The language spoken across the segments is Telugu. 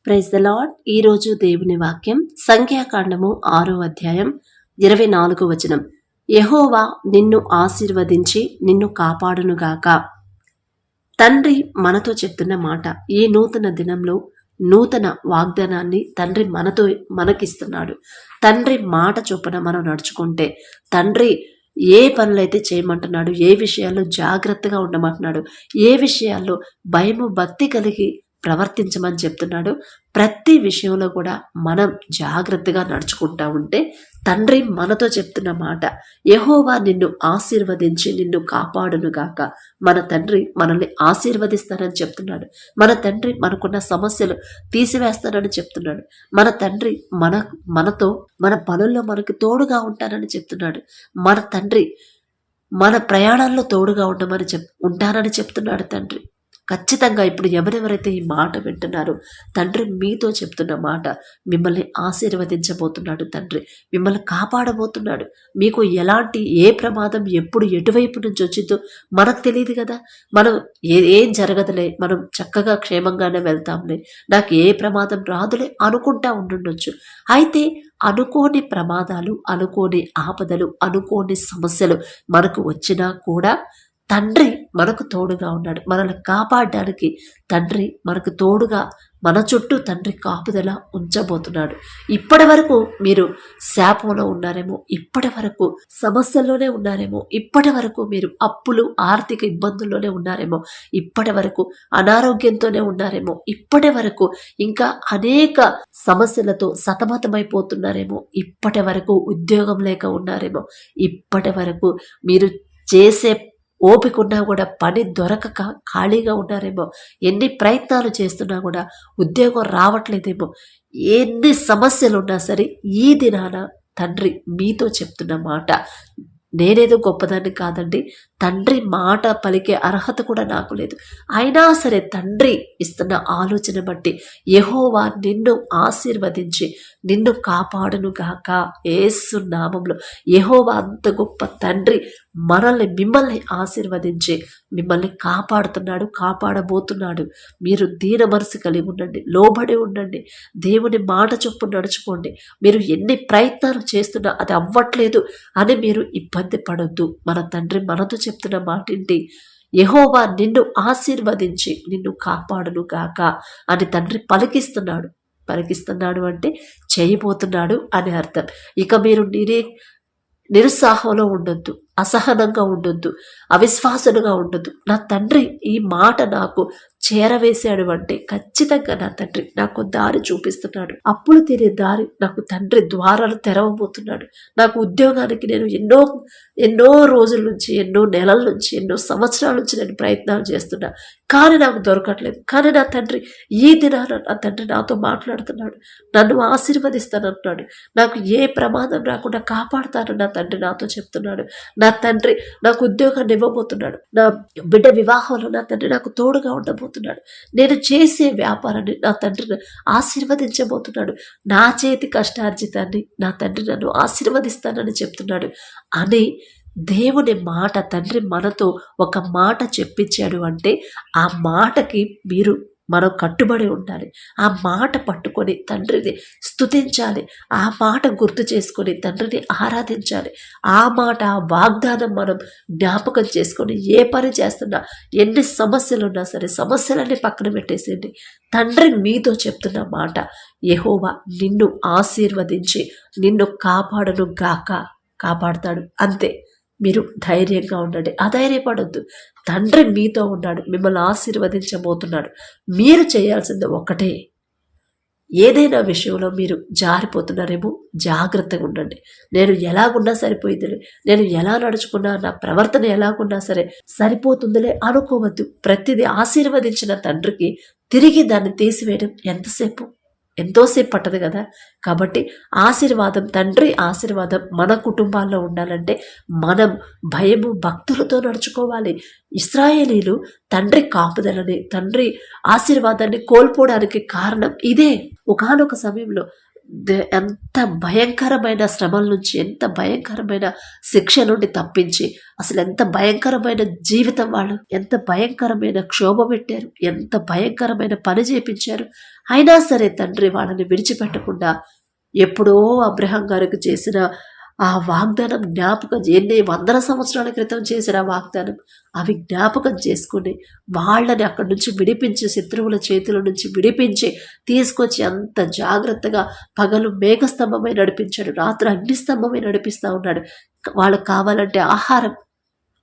Praise the lord. ఈరోజు దేవుని వాక్యం సంఖ్యాకాండము 6వ అధ్యాయం 24వ వచనం. యెహోవా నిన్ను ఆశీర్వదించి నిన్ను కాపాడునుగాక. తండ్రి మనతో చెప్తున్న మాట. ఈ నూతన దినంలో నూతన వాగ్దానాన్ని తండ్రి మనకిస్తున్నాడు. తండ్రి మాట చొప్పున మనం నడుచుకుంటే, తండ్రి ఏ పనులైతే చేయమంటున్నాడు, ఏ విషయాల్లో జాగ్రత్తగా ఉండమంటున్నాడు, ఏ విషయాల్లో భయము భక్తి కలిగి ప్రవర్తించమని చెప్తున్నాడు, ప్రతి విషయంలో కూడా మనం జాగ్రత్తగా నడుచుకుంటా ఉంటే తండ్రి మనతో చెప్తున్న మాట, యెహోవా నిన్ను ఆశీర్వదించి నిన్ను కాపాడునుగాక. మన తండ్రి మనల్ని ఆశీర్వదిస్తానని చెప్తున్నాడు. మన తండ్రి మనకున్న సమస్యలు తీసివేస్తానని చెప్తున్నాడు. మన తండ్రి మనతో మన పనుల్లో మనకు తోడుగా ఉంటానని చెప్తున్నాడు. మన తండ్రి మన ప్రయాణాల్లో తోడుగా ఉంటానని చెప్తున్నాడు తండ్రి. ఖచ్చితంగా ఇప్పుడు ఎవరెవరైతే ఈ మాట వింటున్నారో తండ్రి మీతో చెప్తున్న మాట, మిమ్మల్ని ఆశీర్వదించబోతున్నాడు. తండ్రి మిమ్మల్ని కాపాడబోతున్నాడు. మీకు ఎలాంటి ఏ ప్రమాదం ఎప్పుడు ఎటువైపు నుంచి వచ్చిందో మనకు తెలియదు కదా. మనం ఏం జరగదులే, మనం చక్కగా క్షేమంగానే వెళ్తాంలే, నాకు ఏ ప్రమాదం రాదులే అనుకుంటా ఉండుండొచ్చు. అయితే అనుకోని ప్రమాదాలు, అనుకోని ఆపదలు, అనుకోని సమస్యలు మనకు వచ్చినా కూడా తండ్రి మనకు తోడుగా ఉన్నాడు. మనల్ని కాపాడడానికి తండ్రి మనకు తోడుగా, మన చుట్టూ తండ్రి కాపుదల ఉంచబోతున్నాడు. ఇప్పటి వరకు మీరు శాపంలో ఉన్నారేమో, ఇప్పటి వరకు సమస్యల్లోనే ఉన్నారేమో, ఇప్పటి వరకు మీరు అప్పులు ఆర్థిక ఇబ్బందుల్లోనే ఉన్నారేమో, ఇప్పటి వరకు అనారోగ్యంతోనే ఉన్నారేమో, ఇప్పటి వరకు ఇంకా అనేక సమస్యలతో సతమతమైపోతున్నారేమో, ఇప్పటి వరకు ఉద్యోగం లేక ఉన్నారేమో, ఇప్పటి వరకు మీరు చేసే ఓపికన్నా కూడా పని దొరకక ఖాళీగా ఉన్నారేమో, ఎన్ని ప్రయత్నాలు చేస్తున్నా కూడా ఉద్యోగం రావట్లేదేమో, ఎన్ని సమస్యలు ఉన్నా సరే ఈ దినాన తండ్రి మీతో చెప్తున్న మాట, నేనేదో గొప్పదాన్ని కాదండి, తండ్రి మాట పలికే అర్హత కూడా నాకు లేదు. అయినా సరే తండ్రి ఇస్తున్న ఆలోచన బట్టి యెహోవా నిన్ను ఆశీర్వదించి నిన్ను కాపాడును గాక. యేసు నామములో యెహోవా అంత గొప్ప తండ్రి మిమ్మల్ని ఆశీర్వదించి మిమ్మల్ని కాపాడుతున్నాడు, కాపాడబోతున్నాడు. మీరు దీన మనసు కలిగి ఉండండి, లోబడి ఉండండి, దేవుని మాట చొప్పున నడుచుకోండి. మీరు ఎన్ని ప్రయత్నాలు చేస్తున్నా అది అవ్వట్లేదు అని మీరు ఇబ్బంది పడొద్దు. మన తండ్రి మనతో చెప్తున్న మాటింటి, యెహోవా నిన్ను ఆశీర్వదించి నిన్ను కాపాడును గాక అని తండ్రి పలికిస్తున్నాడు అంటే చేయబోతున్నాడు అని అర్థం. ఇక మీరు నిరుత్సాహంలో ఉండొద్దు, అసహనంగా ఉండొద్దు, అవిశ్వాసులుగా ఉండొద్దు. నా తండ్రి ఈ మాట నాకు చేరవేశాడు అంటే ఖచ్చితంగా నా తండ్రి నాకు దారి చూపిస్తున్నాడు. అప్పులు తీరే దారి నాకు తండ్రి ద్వారాలు తెరవబోతున్నాడు. నాకు ఉద్యోగానికి నేను ఎన్నో రోజుల నుంచి, ఎన్నో నెలల నుంచి, ఎన్నో సంవత్సరాల నుంచి నేను ప్రయత్నాలు చేస్తున్నా, కానీ నాకు దొరకట్లేదు. కానీ నా తండ్రి ఈ దినాన నా తండ్రి నాతో మాట్లాడుతున్నాడు, నన్ను ఆశీర్వదిస్తానంటున్నాడు, నాకు ఏ ప్రమాదం రాకుండా కాపాడుతాను నా తండ్రి నాతో చెప్తున్నాడు. నా తండ్రి నాకు ఉద్యోగాన్ని ఇవ్వబోతున్నాడు. నా బిడ్డ వివాహంలో నా తండ్రి నాకు తోడుగా ఉండబోతున్నాడు. నేను చేసే వ్యాపారాన్ని నా తండ్రిని ఆశీర్వదించబోతున్నాడు. నా చేతి కష్టార్జితాన్ని నా తండ్రి నన్ను ఆశీర్వదిస్తానని చెప్తున్నాడు అని దేవుని మాట, తండ్రి మనతో ఒక మాట చెప్పించాడు అంటే ఆ మాటకి మనం కట్టుబడి ఉండాలి. ఆ మాట పట్టుకొని తండ్రిని స్తుతించాలి. ఆ మాట గుర్తు చేసుకొని తండ్రిని ఆరాధించాలి. ఆ మాట, ఆ వాగ్దానం మనం జ్ఞాపకం చేసుకొని ఏ పని చేస్తున్నా, ఎన్ని సమస్యలు ఉన్నా సరే సమస్యలన్నీ పక్కన పెట్టేసేయండి. తండ్రి మీతో చెప్తున్న మాట, యెహోవా నిన్ను ఆశీర్వదించి నిన్ను కాపాడును గాక. కాపాడుతాడు అంతే. మీరు ధైర్యంగా ఉండండి, అధైర్యపడొద్దు. తండ్రి మీతో ఉన్నాడు, మిమ్మల్ని ఆశీర్వదించబోతున్నాడు. మీరు చేయాల్సింది ఒకటే, ఏదైనా విషయంలో మీరు జారిపోతున్నారేమో జాగ్రత్తగా ఉండండి. నేను ఎలాగున్నా సరిపోయిందిలే, నేను ఎలా నడుచుకున్నా, నా ప్రవర్తన ఎలాగున్నా సరే సరిపోతుందిలే అనుకోవద్దు. ప్రతిదీ ఆశీర్వదించిన తండ్రికి తిరిగి దాన్ని తీసివేయడం ఎంతోసేపు పట్టదు కదా. కాబట్టి ఆశీర్వాదం, తండ్రి ఆశీర్వాదం మన కుటుంబాల్లో ఉండాలంటే మనం భయము భక్తులతో నడుచుకోవాలి. ఇశ్రాయేలీలు తండ్రి కాపుదలని, తండ్రి ఆశీర్వాదాన్ని కోల్పోవడానికి కారణం ఇదే. ఒకానొక సమయంలో ఎంత భయంకరమైన శ్రమల నుంచి, ఎంత భయంకరమైన శిక్ష నుండి తప్పించి, అసలు ఎంత భయంకరమైన జీవితం వాళ్ళు, ఎంత భయంకరమైన క్షోభ పెట్టారు, ఎంత భయంకరమైన పని చేపించారు. అయినా సరే తండ్రి వాళ్ళని విడిచిపెట్టకుండా ఎప్పుడో అబ్రహాం గారికి చేసిన ఆ వాగ్దానం జ్ఞాపకం, ఎన్ని వందల సంవత్సరాల క్రితం చేసిన వాగ్దానం, అవి జ్ఞాపకం చేసుకుని వాళ్ళని అక్కడి నుంచి విడిపించి, శత్రువుల చేతుల నుంచి విడిపించి తీసుకొచ్చి అంత జాగ్రత్తగా పగలు మేఘస్తంభమై నడిపించాడు, రాత్రి అగ్నిస్తంభమై నడిపిస్తూ ఉన్నాడు. వాళ్ళకి కావాలంటే ఆహారం,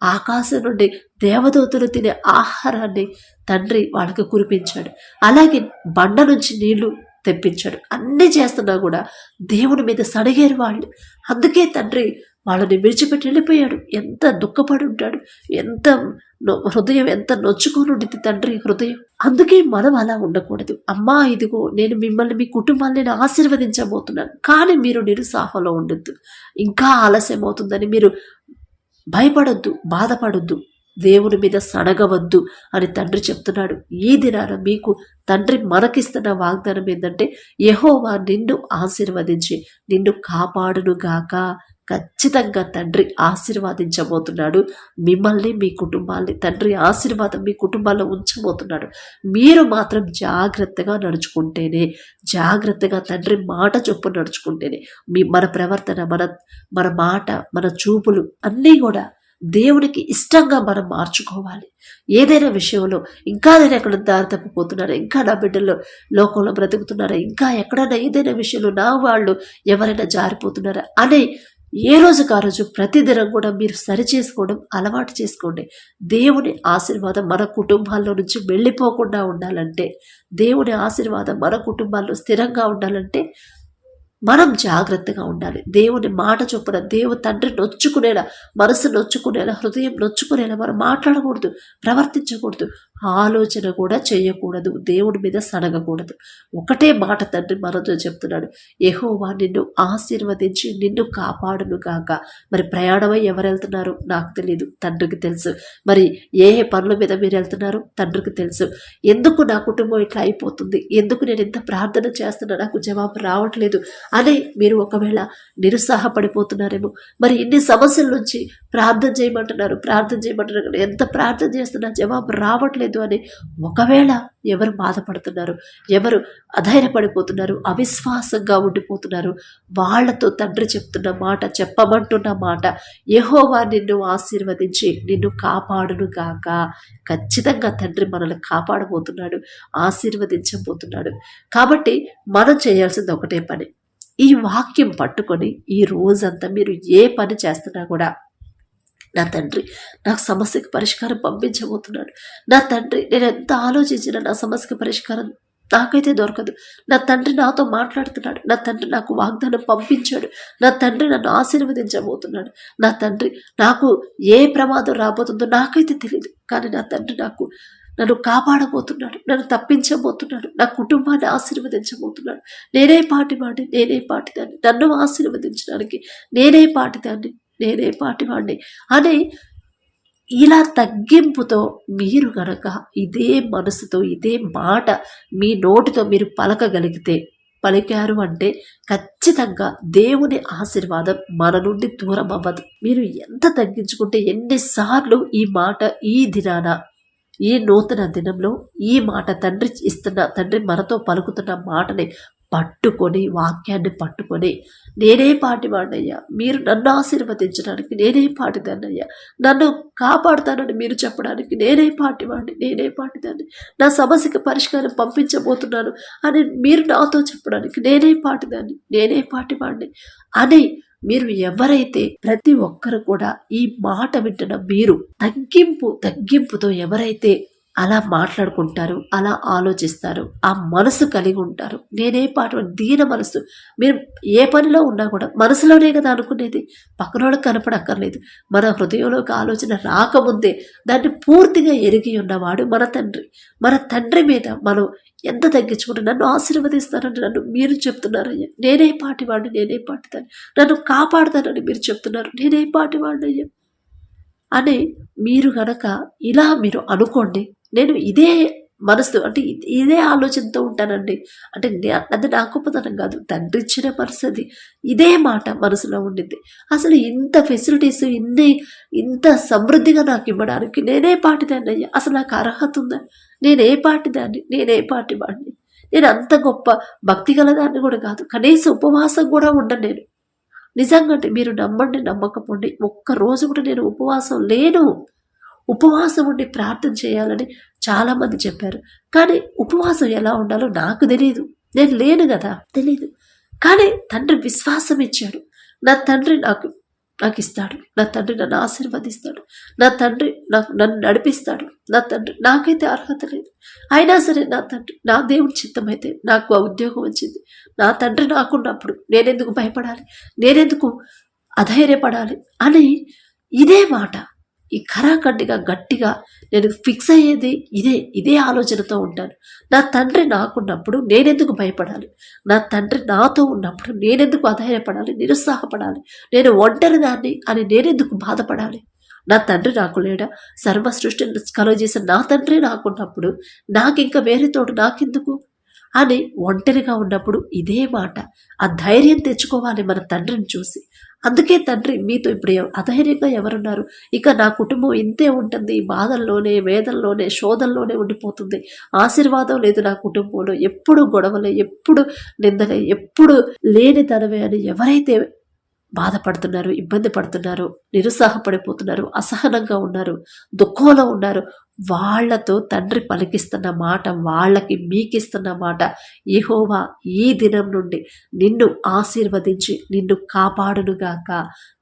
ఆకాశం నుండి దేవదూతలు తినే ఆహారాన్ని తండ్రి వాళ్ళకి కురిపించాడు. అలాగే బండ నుంచి నీళ్లు తెప్పించాడు. అన్నీ చేస్తున్నా కూడా దేవుని మీద సడిగేరు వాళ్ళు. అందుకే తండ్రి వాళ్ళని విడిచిపెట్టి వెళ్ళిపోయాడు. ఎంత దుఃఖపడి ఉంటాడు, ఎంత హృదయం ఎంత నొచ్చుకొని ఉండింది తండ్రి హృదయం. అందుకే మనం అలా ఉండకూడదు. అమ్మా ఇదిగో నేను మిమ్మల్ని, మీ కుటుంబాన్ని నేను ఆశీర్వదించబోతున్నాను, కానీ మీరు నిరుత్సాహంలో ఉండొద్దు, ఇంకా ఆలస్యం అవుతుందని మీరు భయపడొద్దు, బాధపడొద్దు, దేవుని మీద సడగవద్దు అని తండ్రి చెప్తున్నాడు. ఈ దినాన మీకు తండ్రి మనకిస్తున్న వాగ్దానం ఏంటంటే, యెహోవా నిన్ను ఆశీర్వదించి నిన్ను కాపాడునుగాక. ఖచ్చితంగా తండ్రి ఆశీర్వాదించబోతున్నాడు మిమ్మల్ని, మీ కుటుంబాన్ని. తండ్రి ఆశీర్వాదం మీ కుటుంబాల్లో ఉంచబోతున్నాడు. మీరు మాత్రం జాగ్రత్తగా నడుచుకుంటేనే, జాగ్రత్తగా తండ్రి మాట చొప్పున నడుచుకుంటేనే మన ప్రవర్తన, మన మాట, మన చూపులు అన్నీ కూడా దేవునికి ఇష్టంగా మనం మార్చుకోవాలి. ఏదైనా విషయంలో ఇంకా నేను ఎక్కడ దారి తప్పిపోతున్నారా, ఇంకా నా బిడ్డల్లో లోకంలో బ్రతుకుతున్నారా, ఇంకా ఎక్కడైనా ఏదైనా విషయంలో నా వాళ్ళు ఎవరైనా జారిపోతున్నారా అని ఏ రోజుకు ఆ రోజు ప్రతిదినం కూడా మీరు సరి చేసుకోవడం అలవాటు చేసుకోండి. దేవుని ఆశీర్వాదం మన కుటుంబాల్లో నుంచి వెళ్ళిపోకుండా ఉండాలంటే, దేవుని ఆశీర్వాదం మన కుటుంబాల్లో స్థిరంగా ఉండాలంటే మనం జాగ్రత్తగా ఉండాలి. దేవుని మాట చొప్పున, తండ్రి నొచ్చుకునేలా, మనసు నొచ్చుకునేలా, హృదయం నొచ్చుకునేలా మనం మాట్లాడకూడదు, ప్రవర్తించకూడదు, ఆలోచన కూడా చేయకూడదు, దేవుడి మీద సనగకూడదు. ఒకటే మాట తండ్రి మనతో చెప్తున్నాడు, యెహోవా నిన్ను ఆశీర్వదించి నిన్ను కాపాడును గాక. మరి ప్రయాణమై ఎవరు వెళ్తున్నారు నాకు తెలియదు, తండ్రికి తెలుసు. మరి ఏ పనుల మీద మీరు వెళ్తున్నారు తండ్రికి తెలుసు. ఎందుకు నా కుటుంబం ఇట్లా అయిపోతుంది, ఎందుకు నేను ఇంత ప్రార్థన చేస్తున్నా నాకు జవాబు రావట్లేదు అని మీరు ఒకవేళ నిరుత్సాహపడిపోతున్నారేమో. మరి ఇన్ని సమస్యల నుంచి ప్రార్థన చేయమంటున్నారు, ఎంత ప్రార్థన చేస్తున్నా జవాబు రావట్లేదు అని ఒకవేళ ఎవరు బాధపడుతున్నారు, ఎవరు అధైర్యపడిపోతున్నారు, అవిశ్వాసంగా ఉండిపోతున్నారు, వాళ్లతో తండ్రి చెప్తున్న మాట, చెప్పమంటున్న మాట, యెహోవా నిన్ను ఆశీర్వదించి నిన్ను కాపాడును గాక. ఖచ్చితంగా తండ్రి మనల్ని కాపాడబోతున్నాడు, ఆశీర్వదించబోతున్నాడు. కాబట్టి మనం చేయాల్సింది ఒకటే పని, ఈ వాక్యం పట్టుకొని ఈ రోజంతా మీరు ఏ పని చేస్తున్నా కూడా, నా తండ్రి నాకు సమస్యకి పరిష్కారం పంపించబోతున్నాడు, నా తండ్రి నేను ఎంత ఆలోచించినా నా సమస్యకి పరిష్కారం నాకైతే దొరకదు, నా తండ్రి నాతో మాట్లాడుతున్నాడు, నా తండ్రి నాకు వాగ్దానం పంపించాడు, నా తండ్రి నన్ను ఆశీర్వదించబోతున్నాడు, నా తండ్రి నాకు ఏ ప్రమాదం రాబోతుందో నాకైతే తెలియదు, కానీ నా తండ్రి నన్ను కాపాడబోతున్నాడు, నన్ను తప్పించబోతున్నాడు, నా కుటుంబాన్ని ఆశీర్వదించబోతున్నాడు, నేనే పాటిదాన్ని, నన్ను ఆశీర్వదించడానికి నేనే పాటివాడిని అని ఇలా తగ్గింపుతో మీరు గనక ఇదే మనసుతో, ఇదే మాట మీ నోటితో మీరు పలికారు అంటే ఖచ్చితంగా దేవుని ఆశీర్వాదం మన నుండి దూరం అవ్వదు. మీరు ఎంత తగ్గించుకుంటే, ఎన్నిసార్లు ఈ మాట ఈ దినాన, ఈ నూతన దినంలో ఈ మాట తండ్రి మనతో పలుకుతున్న మాటని పట్టుకొని, వాక్యాన్ని పట్టుకొని, నేనే పాటివాడినయ్యా, మీరు నన్ను ఆశీర్వదించడానికి నేనే పాటిదాన్నయ్యా, నన్ను కాపాడుతానని మీరు చెప్పడానికి నేనే పాటిదాన్ని, నా సమస్యకి పరిష్కారం పంపించబోతున్నాను అని మీరు నాతో చెప్పడానికి నేనే పాటివాడిని అని మీరు ఎవరైతే, ప్రతి ఒక్కరు కూడా ఈ మాట వింటున్న మీరు తగ్గింపుతో ఎవరైతే అలా మాట్లాడుకుంటారు, అలా ఆలోచిస్తారు, ఆ మనసు కలిగి ఉంటారు, నేనే పాటు దీన మనసు. మీరు ఏ పనిలో ఉన్నా కూడా మనసులోనే కదా అనుకునేది, పక్కనోళ్ళకి కనపడక్కర్లేదు. మన హృదయంలోకి ఆలోచన రాకముందే దాన్ని పూర్తిగా ఎరిగి ఉన్నవాడు మన తండ్రి మీద మనం ఎంత తగ్గించుకుంటే నన్ను ఆశీర్వదిస్తానని మీరు చెప్తున్నారయ్యా, నేనే పాటిదాన్ని, నన్ను కాపాడుతానని మీరు చెప్తున్నారు, నేనే పాటివాడినయ్యా అని మీరు గనక ఇలా మీరు అనుకోండి. నేను ఇదే మనసు అంటే ఇదే ఆలోచనతో ఉంటానండి. అంటే అది నా గొప్పతనం కాదు, తండ్రి ఇచ్చిన మనసు అది. ఇదే మాట మనసులో ఉండింది. అసలు ఇంత ఫెసిలిటీస్ ఇంత సమృద్ధిగా నాకు ఇవ్వడానికి నేనే పాటిదాన్ని అయ్యా. అసలు నాకు అర్హత ఉందా? నేనే పాటిదాన్ని, నేనే పాటి వాడిని. నేను అంత గొప్ప భక్తి గలదాన్ని కూడా కాదు. కనీసం ఉపవాసం కూడా ఉండను నేను. నిజంగా అంటే మీరు నమ్మండి నమ్మకపోండి, ఒక్కరోజు కూడా నేను ఉపవాసం లేను. ఉపవాసం ఉండి ప్రార్థన చేయాలని చాలామంది చెప్పారు. కానీ ఉపవాసం ఎలా ఉండాలో నాకు తెలియదు. నేను లేను కదా, తెలీదు. కానీ తండ్రి విశ్వాసం ఇచ్చాడు. నా తండ్రి నాకు ఇస్తాడు. నా తండ్రి నన్ను ఆశీర్వదిస్తాడు. నా తండ్రి నన్ను నడిపిస్తాడు. నా తండ్రి నాకైతే అర్హత లేదు, అయినా సరే నా తండ్రి, నా దేవుడి చిత్తమైతే నాకు ఆ ఉద్యోగం వచ్చింది. నా తండ్రి నాకున్నప్పుడు నేనెందుకు భయపడాలి, నేనెందుకు అధైర్యపడాలి అని ఇదే మాట ఈ ఖరాఖండిగా గట్టిగా నేను ఫిక్స్ అయ్యేది ఇదే ఆలోచనతో ఉంటాను. నా తండ్రి నాకున్నప్పుడు నేనెందుకు భయపడాలి, నా తండ్రి నాతో ఉన్నప్పుడు నేనెందుకు అధైర్యపడాలి, నిరుత్సాహపడాలి, నేను ఒంటరి దాన్ని అని నేనెందుకు బాధపడాలి. నా తండ్రి నాకు లేడా? సర్వ సృష్టిని కలుగజేసిన నా తండ్రి నాకున్నప్పుడు నాకింక వేరే తోడు నాకెందుకు అని ఒంటరిగా ఉన్నప్పుడు ఇదే మాట. ఆ ధైర్యం తెచ్చుకోవాలి మన తండ్రిని చూసి. అందుకే తండ్రి మీతో ఇప్పుడు అధైర్యంగా ఎవరున్నారు? ఇక నా కుటుంబం ఇంతే ఉంటుంది, బాధల్లోనే, వేదల్లోనే, శోధంలోనే ఉండిపోతుంది, ఆశీర్వాదం లేదు నా కుటుంబంలో, ఎప్పుడు గొడవలే, ఎప్పుడు నిందలే, ఎప్పుడు లేనితనమే అని ఎవరైతే బాధపడుతున్నారు, ఇబ్బంది పడుతున్నారు, నిరుత్సాహపడిపోతున్నారు, అసహనంగా ఉన్నారు, దుఃఖంలో ఉన్నారు, వాళ్లతో తండ్రి పలికిస్తున్న మాట, వాళ్ళకి మీకిస్తున్న మాట, యెహోవా ఈ దినం నుండి నిన్ను ఆశీర్వదించి నిన్ను కాపాడునుగాక.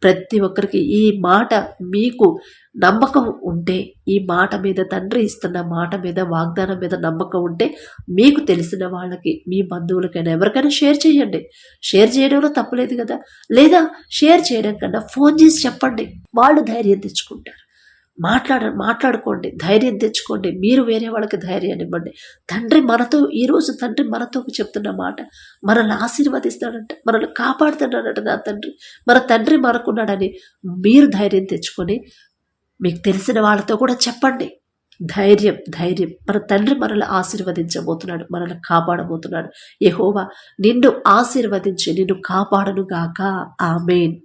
ప్రతి ఒక్కరికి ఈ మాట మీకు నమ్మకం ఉంటే, ఈ మాట మీద తండ్రి ఇస్తున్న మాట మీద, వాగ్దానం మీద నమ్మకం ఉంటే, మీకు తెలిసిన వాళ్ళకి, మీ బంధువులకైనా ఎవరికైనా షేర్ చేయండి. షేర్ చేయడంలో తప్పులేదు కదా. లేదా షేర్ చేయడం కన్నా ఫోన్ చేసి చెప్పండి, వాళ్ళు ధైర్యం తెచ్చుకుంటారు. మాట్లాడుకోండి, ధైర్యం తెచ్చుకోండి. మీరు వేరే వాళ్ళకి ధైర్యాన్ని ఇవ్వండి. ఈరోజు తండ్రి మనతో చెప్తున్న మాట, మనల్ని ఆశీర్వదిస్తాడంట, మనల్ని కాపాడుతున్నాడంట నా తండ్రి. మన తండ్రి మనకున్నాడని మీరు ధైర్యం తెచ్చుకొని మీకు తెలిసిన వాళ్ళతో కూడా చెప్పండి. ధైర్యం. మన తండ్రి మనల్ని ఆశీర్వదించబోతున్నాడు, మనల్ని కాపాడబోతున్నాడు. యెహోవా నిన్ను ఆశీర్వదించి నిన్ను కాపాడునుగాక. ఆమేన్.